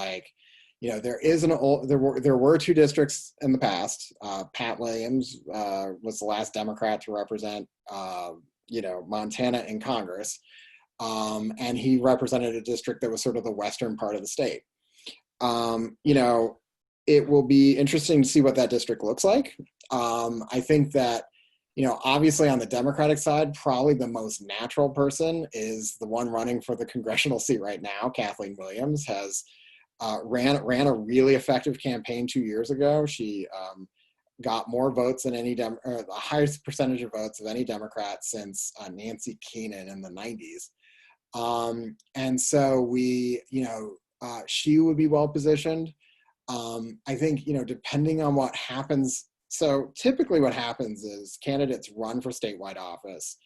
there were 2 districts in the past. Pat Williams was the last Democrat to represent, Montana in Congress. And he represented a district that was sort of the western part of the state. It will be interesting to see what that district looks like. I think that, obviously on the Democratic side, probably the most natural person is the one running for the congressional seat right now. Kathleen Williams has ran a really effective campaign 2 years ago. She got more votes than the highest percentage of votes of any Democrat since Nancy Keenan in the 90s. And so she would be well positioned. I think, depending on what happens. So typically what happens is candidates run for statewide office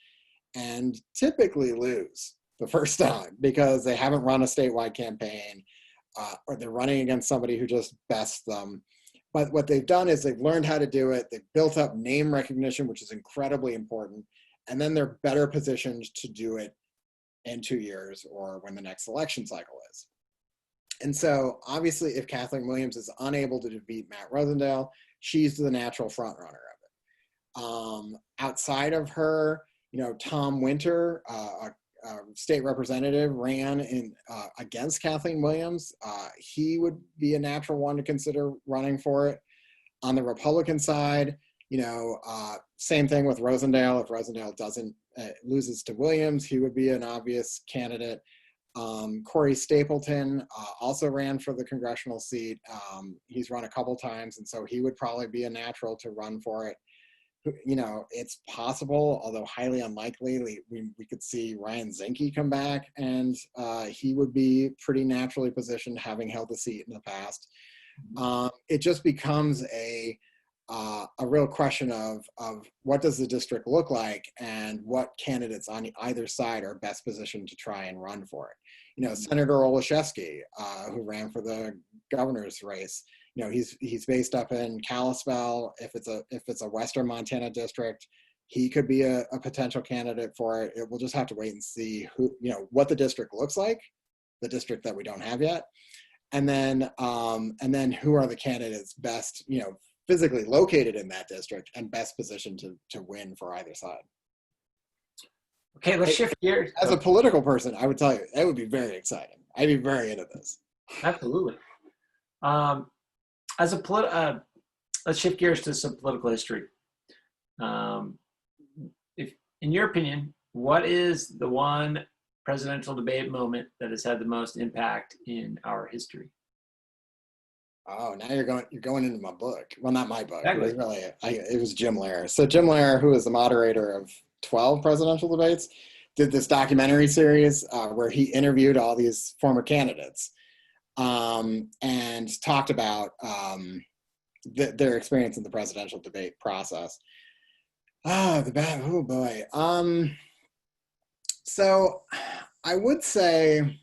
and typically lose the first time because they haven't run a statewide campaign, or they're running against somebody who just bests them. But what they've done is they've learned how to do it. They've built up name recognition, which is incredibly important. And then they're better positioned to do it in 2 years or when the next election cycle is. And so obviously if Kathleen Williams is unable to defeat Matt Rosendale, she's the natural front runner of it. Outside of her, Tom Winter, a state representative, ran against Kathleen Williams. He would be a natural one to consider running for it. On the Republican side, same thing with Rosendale. If Rosendale loses to Williams, he would be an obvious candidate. Corey Stapleton also ran for the congressional seat. He's run a couple times, and so he would probably be a natural to run for it. you know, it's possible, although highly unlikely, we could see Ryan Zinke come back, and he would be pretty naturally positioned, having held the seat in the past. It just becomes a real question of what does the district look like, and what candidates on either side are best positioned to try and run for it. You know, Senator Olszewski, who ran for the governor's race, you know, he's based up in Kalispell. If it's a Western Montana district, he could be a potential candidate for it. We'll just have to wait and see who, you know, what the district looks like, the district that we don't have yet, and then who are the candidates best, you know, physically located in that district and best positioned to win for either side. Okay, let's shift gears. As a political person, I would tell you that would be very exciting. I'd be very into this. Absolutely. Let's shift gears to some political history. If, in your opinion, what is the one presidential debate moment that has had the most impact in our history? Oh, now you're going into my book. Well, not my book. Exactly. It was really it was Jim Lehrer. So Jim Lehrer, who is the moderator of 12 presidential debates, did this documentary series where he interviewed all these former candidates and talked about their experience in the presidential debate process. Oh boy. So I would say,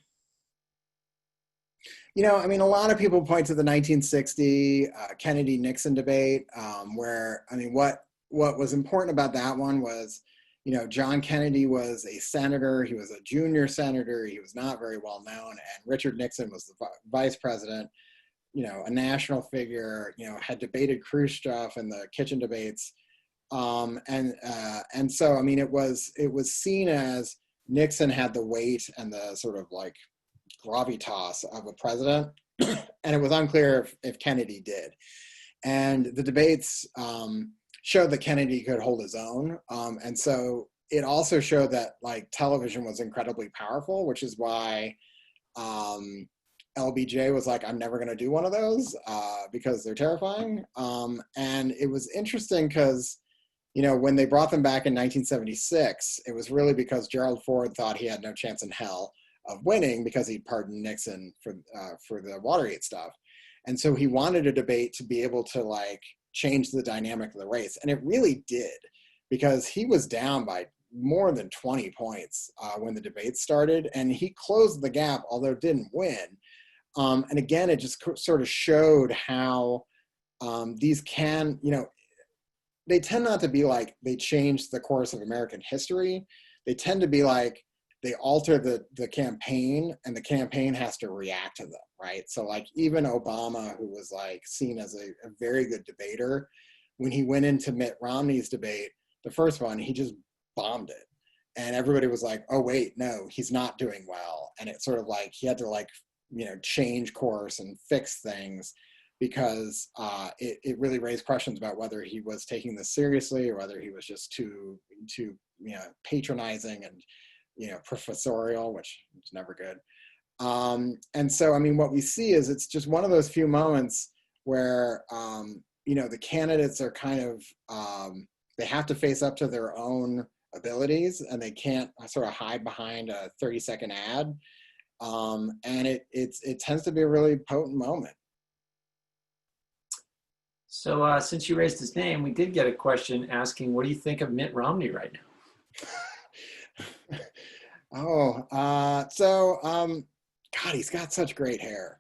you know, I mean, a lot of people point to the 1960 Kennedy-Nixon debate, where, I mean, what was important about that one was, you know, John Kennedy was a senator. He was a junior senator. He was not very well known. And Richard Nixon was the vice president, you know, a national figure, you know, had debated Khrushchev in the kitchen debates. And so, I mean, it was seen as Nixon had the weight and the sort of like gravitas of a president, and it was unclear if Kennedy did. And the debates showed that Kennedy could hold his own, and so it also showed that like television was incredibly powerful, which is why LBJ was like, I'm never going to do one of those because they're terrifying. And it was interesting because, you know, when they brought them back in 1976, it was really because Gerald Ford thought he had no chance in hell of winning because he pardoned Nixon for the Watergate stuff. And so he wanted a debate to be able to like change the dynamic of the race. And it really did, because he was down by more than 20 points when the debate started, and he closed the gap, although didn't win. And again, it just sort of showed how these can, you know, they tend not to be like they changed the course of American history. They tend to be like they alter the campaign, and the campaign has to react to them, right? So like even Obama, who was like seen as a very good debater, when he went into Mitt Romney's debate, the first one, he just bombed it. And everybody was like, oh wait, no, he's not doing well. And it sort of like, he had to like, you know, change course and fix things, because it really raised questions about whether he was taking this seriously or whether he was just too you know, patronizing and, you know, professorial, which is never good. And so, I mean, what we see is it's just one of those few moments where, you know, the candidates are kind of, they have to face up to their own abilities, and they can't sort of hide behind a 30-second ad. And it tends to be a really potent moment. So since you raised his name, we did get a question asking, what do you think of Mitt Romney right now? God, he's got such great hair.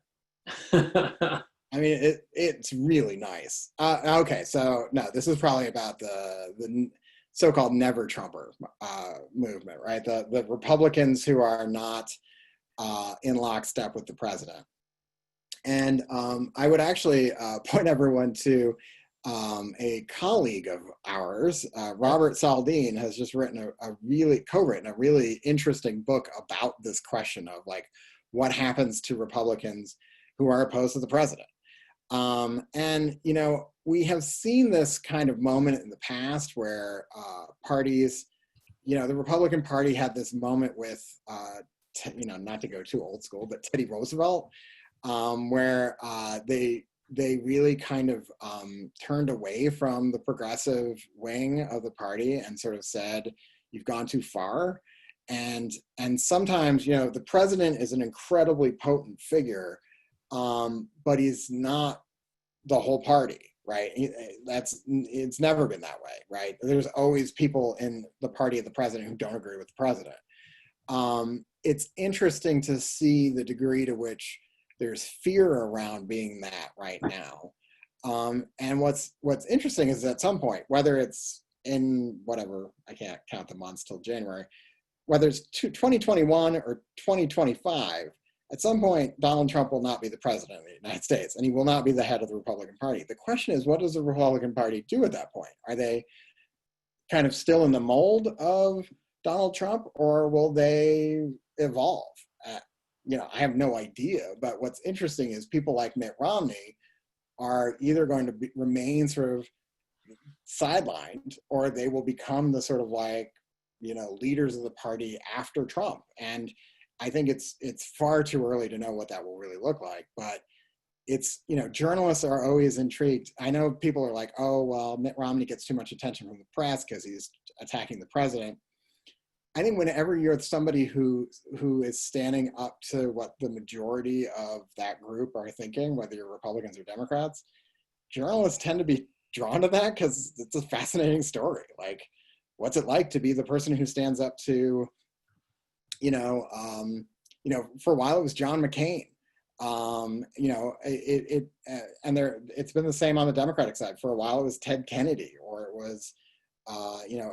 I I mean, it's really nice. Okay, so no, this is probably about the so-called never Trumper movement, right? The Republicans who are not in lockstep with the president. And I would actually point everyone to a colleague of ours, Robert Saldin, has just written co-written a really interesting book about this question of like what happens to Republicans who are opposed to the president. And, you know, we have seen this kind of moment in the past where parties, you know, the Republican Party had this moment with, you know, not to go too old school, but Teddy Roosevelt, where they they really kind of turned away from the progressive wing of the party and sort of said, you've gone too far. And sometimes, you know, the president is an incredibly potent figure, but he's not the whole party, right? It's never been that way, right? There's always people in the party of the president who don't agree with the president. It's interesting to see the degree to which there's fear around being that right now. And what's interesting is at some point, whether it's in whatever, I can't count the months till January, whether it's 2021 or 2025, at some point, Donald Trump will not be the president of the United States, and he will not be the head of the Republican Party. The question is, what does the Republican Party do at that point? Are they kind of still in the mold of Donald Trump, or will they evolve? You know, I have no idea, but what's interesting is people like Mitt Romney are either going to remain sort of sidelined, or they will become the sort of like, you know, leaders of the party after Trump. And I think it's far too early to know what that will really look like, but it's, you know, journalists are always intrigued. I know people are like, oh, well, Mitt Romney gets too much attention from the press because he's attacking the president. I think whenever you're somebody who is standing up to what the majority of that group are thinking, whether you're Republicans or Democrats, journalists tend to be drawn to that because it's a fascinating story. Like, what's it like to be the person who stands up to, for a while it was John McCain. It's been the same on the Democratic side. For a while it was Ted Kennedy, or it was,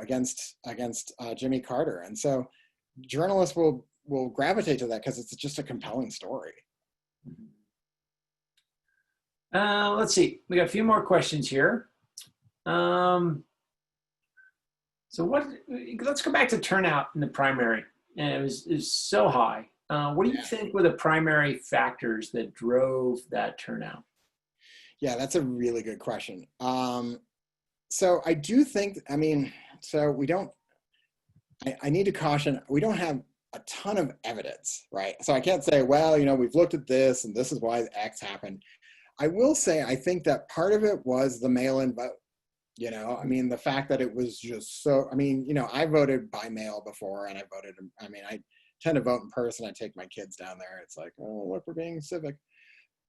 against Jimmy Carter. And so journalists will gravitate to that because it's just a compelling story. Let's see, we got a few more questions here. So let's go back to turnout in the primary. And it was so high. What do you think were the primary factors that drove that turnout? Yeah, that's a really good question. So I do think, I need to caution, we don't have a ton of evidence, right? So I can't say, well, we've looked at this and this is why X happened. I will say, I think that part of it was the mail-in vote. The fact that it was just so, I voted by mail before, and I tend to vote in person. I take my kids down there. It's like, oh, look, we're being civic.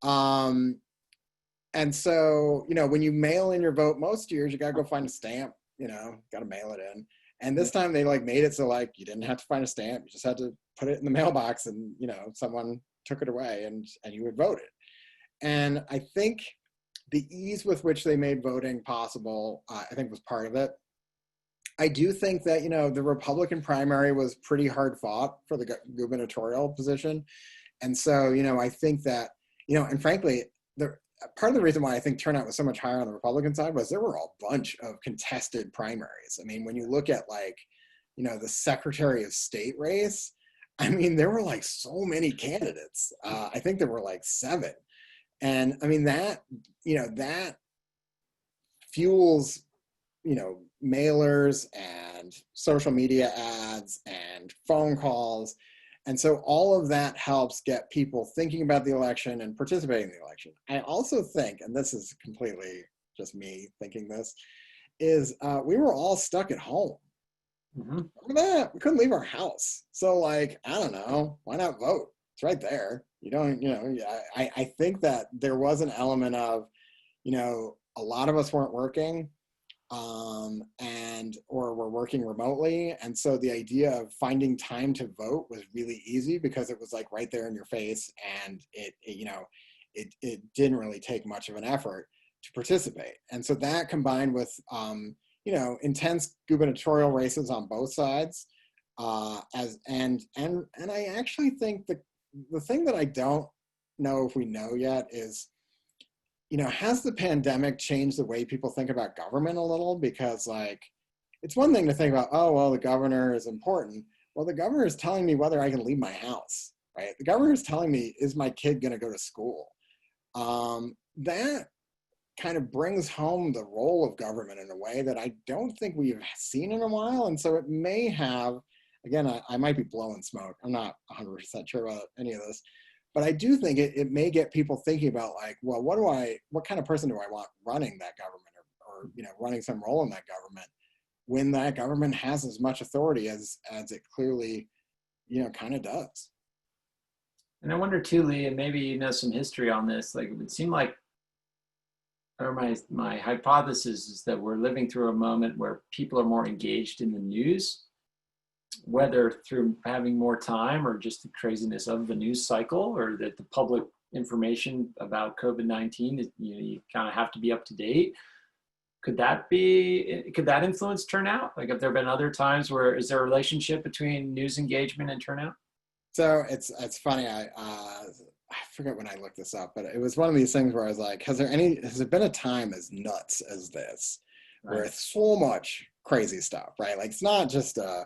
And so, when you mail in your vote, most years you got to go find a stamp, got to mail it in. And this time they made it so you didn't have to find a stamp. You just had to put it in the mailbox and, someone took it away and you would vote it. And I think the ease with which they made voting possible, I think was part of it. I do think that, the Republican primary was pretty hard fought for the gubernatorial position. And so, I think that, and frankly, part of the reason why I think turnout was so much higher on the Republican side was there were a bunch of contested primaries. When you look at the Secretary of State race, there were so many candidates. I think there were 7. And that fuels, mailers and social media ads and phone calls. And so all of that helps get people thinking about the election and participating in the election. I also think, and this is completely just me thinking this, is we were all stuck at home. Mm-hmm. Remember that? We couldn't leave our house. So I don't know, why not vote? It's right there. I think that there was an element of, a lot of us weren't working or were working remotely. And so the idea of finding time to vote was really easy because it was right there in your face. And it didn't really take much of an effort to participate. And so that combined with, intense gubernatorial races on both sides, and I actually think the thing that I don't know if we know yet is, has the pandemic changed the way people think about government a little? Because it's one thing to think about, oh, well, the governor is important. Well, the governor is telling me whether I can leave my house, right? The governor is telling me, is my kid going to go to school? That kind of brings home the role of government in a way that I don't think we've seen in a while. And so it may have, again, I might be blowing smoke. I'm not 100% sure about any of this, But I do think it may get people thinking about like, well, what kind of person do I want running that government or running some role in that government when that government has as much authority as it clearly, kind of does. And I wonder too, Lee, and maybe you know some history on this, like it would seem like, or my hypothesis is that we're living through a moment where people are more engaged in the news, whether through having more time or just the craziness of the news cycle, or that the public information about COVID-19, you kind of have to be up to date. Could that influence turnout? Like, have there been other times where, is there a relationship between news engagement and turnout? So it's funny. I forget when I looked this up, but it was one of these things where I was like, has there been a time as nuts as this, Right. where it's so much crazy stuff, right? Like, it's not just oh,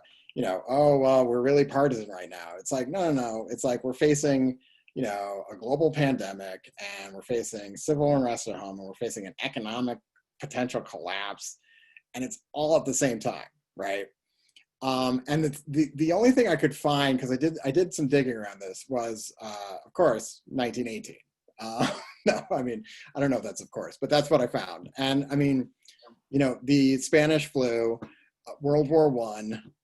well, we're really partisan right now. It's like, no. It's like we're facing, a global pandemic, and we're facing civil unrest at home, and we're facing an economic potential collapse, and it's all at the same time, right? And the only thing I could find, because I did some digging around this, was of course 1918. No, I mean, I don't know if that's of course, but that's what I found. And I mean, the Spanish flu, World War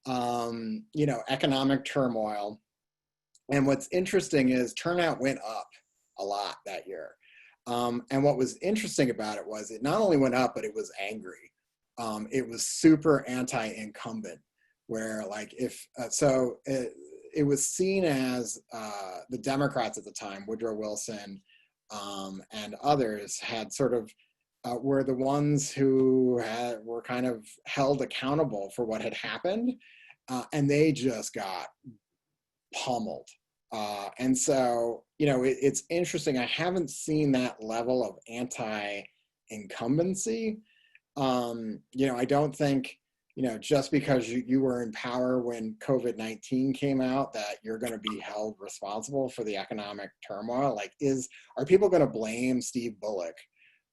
I, economic turmoil. And what's interesting is turnout went up a lot that year. And what was interesting about it was it not only went up, but it was angry. It was super anti-incumbent, where like it was seen as the Democrats at the time, Woodrow Wilson and others, had sort of were the ones who were kind of held accountable for what had happened, and they just got pummeled. And so, it's interesting. I haven't seen that level of anti-incumbency. I don't think, just because you were in power when COVID-19 came out, that you're going to be held responsible for the economic turmoil. Like, are people going to blame Steve Bullock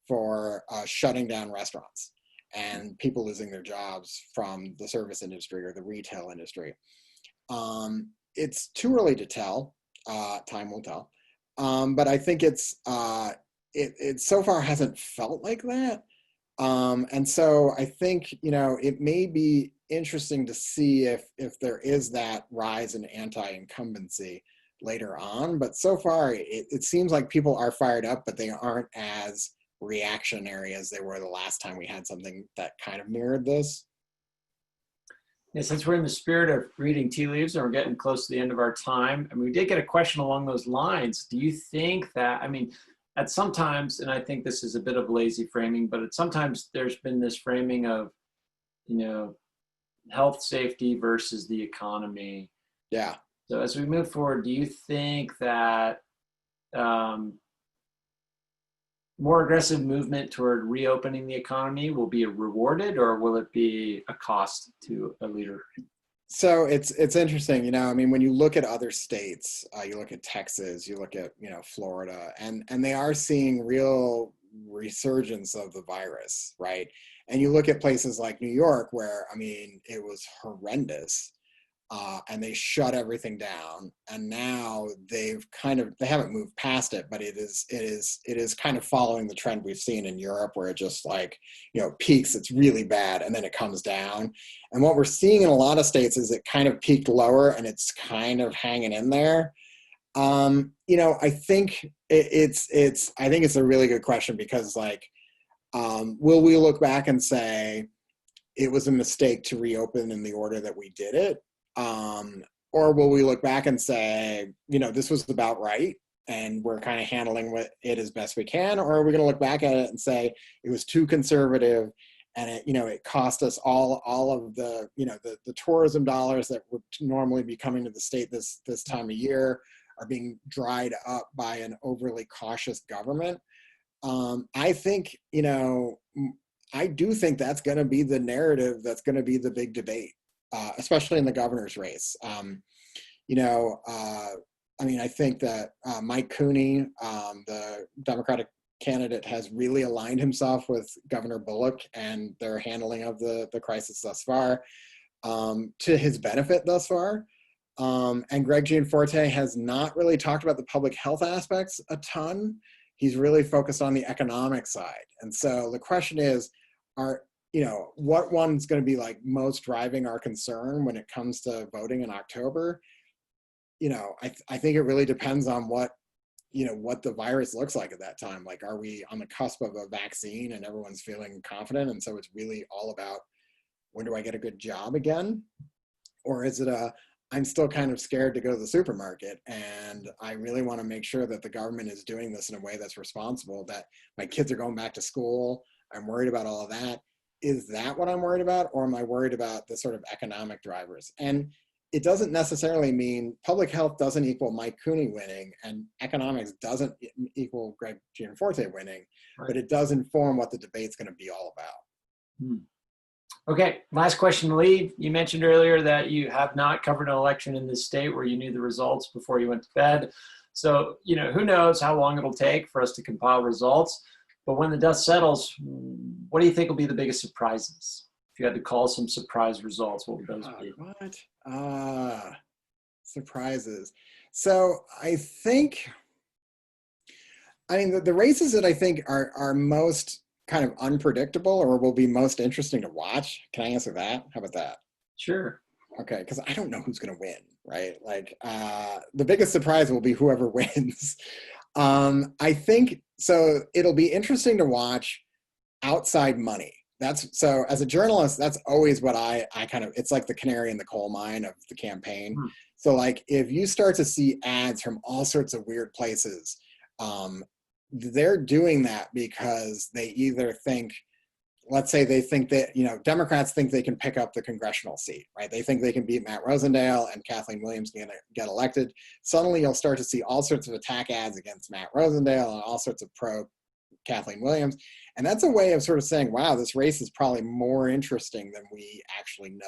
for shutting down restaurants and people losing their jobs from the service industry or the retail industry? It's too early to tell. Time will tell. But I think it so far hasn't felt like that. And so I think, it may be interesting to see if there is that rise in anti-incumbency later on. But so far, it seems like people are fired up, but they aren't as reactionary as they were the last time we had something that kind of mirrored this. Yeah, since we're in the spirit of reading tea leaves and we're getting close to the end of our time, and we did get a question along those lines. Do you think that, at sometimes, and I think this is a bit of lazy framing, but sometimes there's been this framing of, health safety versus the economy. Yeah. So as we move forward, do you think that more aggressive movement toward reopening the economy will be rewarded, or will it be a cost to a leader? So it's interesting, when you look at other states, you look at Texas, you look at, Florida, and they are seeing real resurgence of the virus, right? And you look at places like New York, where, it was horrendous. And they shut everything down, and now they haven't moved past it, but it is kind of following the trend we've seen in Europe, where it just peaks, it's really bad, and then it comes down. And what we're seeing in a lot of states is it kind of peaked lower, and it's kind of hanging in there. I think it's a really good question, because will we look back and say it was a mistake to reopen in the order that we did it? Or will we look back and say, this was about right, and we're kind of handling it as best we can? Or are we going to look back at it and say it was too conservative, and it cost us all of the, the tourism dollars that would normally be coming to the state this time of year are being dried up by an overly cautious government? I think, I do think that's going to be the narrative that's going to be the big debate. Especially in the governor's race. I think that Mike Cooney, the Democratic candidate, has really aligned himself with Governor Bullock and their handling of the crisis thus far, to his benefit thus far. And Greg Gianforte has not really talked about the public health aspects a ton. He's really focused on the economic side. And so the question is, what one's going to be like most driving our concern when it comes to voting in October? I think it really depends on what the virus looks like at that time. Like, are we on the cusp of a vaccine and everyone's feeling confident? And so it's really all about, when do I get a good job again? Or is it I'm still kind of scared to go to the supermarket, and I really want to make sure that the government is doing this in a way that's responsible, that my kids are going back to school. I'm worried about all of that. Is that what I'm worried about? Or am I worried about the sort of economic drivers? And it doesn't necessarily mean public health doesn't equal Mike Cooney winning, and economics doesn't equal Greg Gianforte winning, Right. But it does inform what the debate's going to be all about. Okay, last question, Lee. You mentioned earlier that you have not covered an election in this state where you knew the results before you went to bed. So, who knows how long it'll take for us to compile results. But when the dust settles, what do you think will be the biggest surprises? If you had to call some surprise results, what would those be? What? Surprises. So I think, the races that I think are most kind of unpredictable or will be most interesting to watch. Can I answer that? How about that? Sure. Okay, because I don't know who's going to win, right? Like, the biggest surprise will be whoever wins. I think, so it'll be interesting to watch outside money. So as a journalist, that's always what I kind of, it's like the canary in the coal mine of the campaign. So like, if you start to see ads from all sorts of weird places, they're doing that because they either think, let's say they think that, Democrats think they can pick up the congressional seat, right? They think they can beat Matt Rosendale and Kathleen Williams can get elected. Suddenly you'll start to see all sorts of attack ads against Matt Rosendale and all sorts of pro Kathleen Williams. And that's a way of sort of saying, wow, this race is probably more interesting than we actually know,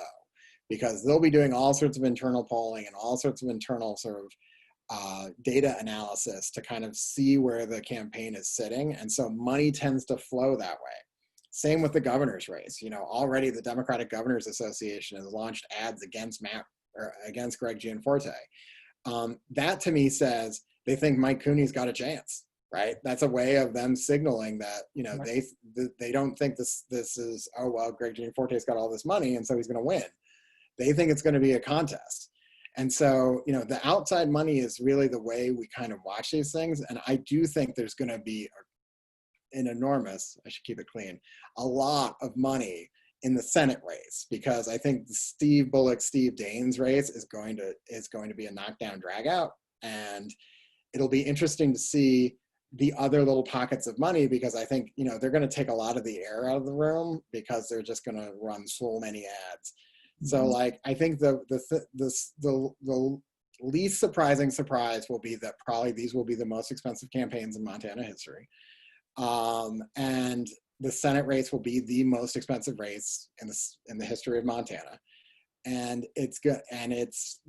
because they'll be doing all sorts of internal polling and all sorts of internal sort of data analysis to kind of see where the campaign is sitting. And so money tends to flow that way. Same with the governor's race. Already the Democratic Governors Association has launched ads against Greg Gianforte. That to me says they think Mike Cooney's got a chance, right? That's a way of them signaling that, they don't think this is, oh, well, Greg Gianforte's got all this money and so he's going to win. They think it's going to be a contest. And so, the outside money is really the way we kind of watch these things. And I do think there's going to be an enormous, I should keep it clean, a lot of money in the Senate race, because I think the Steve Bullock, Steve Daines race is going to be a knockdown drag out. And it'll be interesting to see the other little pockets of money, because I think, they're going to take a lot of the air out of the room because they're just going to run so many ads. So like, I think the least surprising surprise will be that probably these will be the most expensive campaigns in Montana history. And the Senate race will be the most expensive race in the history of Montana. And it's good. And it's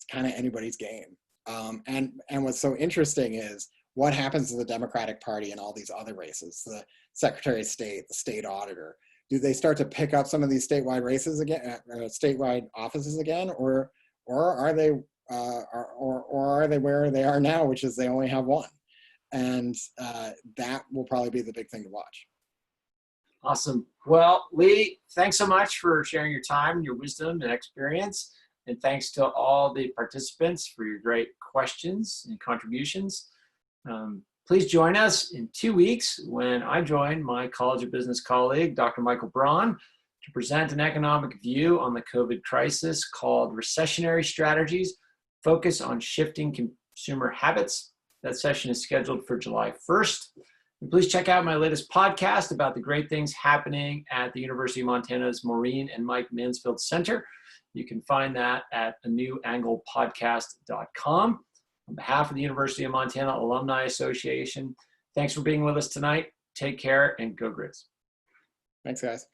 kind of anybody's game. And what's so interesting is what happens to the Democratic Party in all these other races, the Secretary of State, the state auditor. Do they start to pick up some of these statewide races again, statewide offices again, or are they where they are now, which is they only have one? And that will probably be the big thing to watch. Awesome. Well, Lee, thanks so much for sharing your time, your wisdom and experience. And thanks to all the participants for your great questions and contributions. Please join us in 2 weeks when I join my College of Business colleague, Dr. Michael Braun, to present an economic view on the COVID crisis called Recessionary Strategies, Focus on Shifting Consumer Habits. That session is scheduled for July 1st. And please check out my latest podcast about the great things happening at the University of Montana's Maureen and Mike Mansfield Center. You can find that at anewanglepodcast.com. On behalf of the University of Montana Alumni Association, thanks for being with us tonight. Take care and go Grizz. Thanks, guys.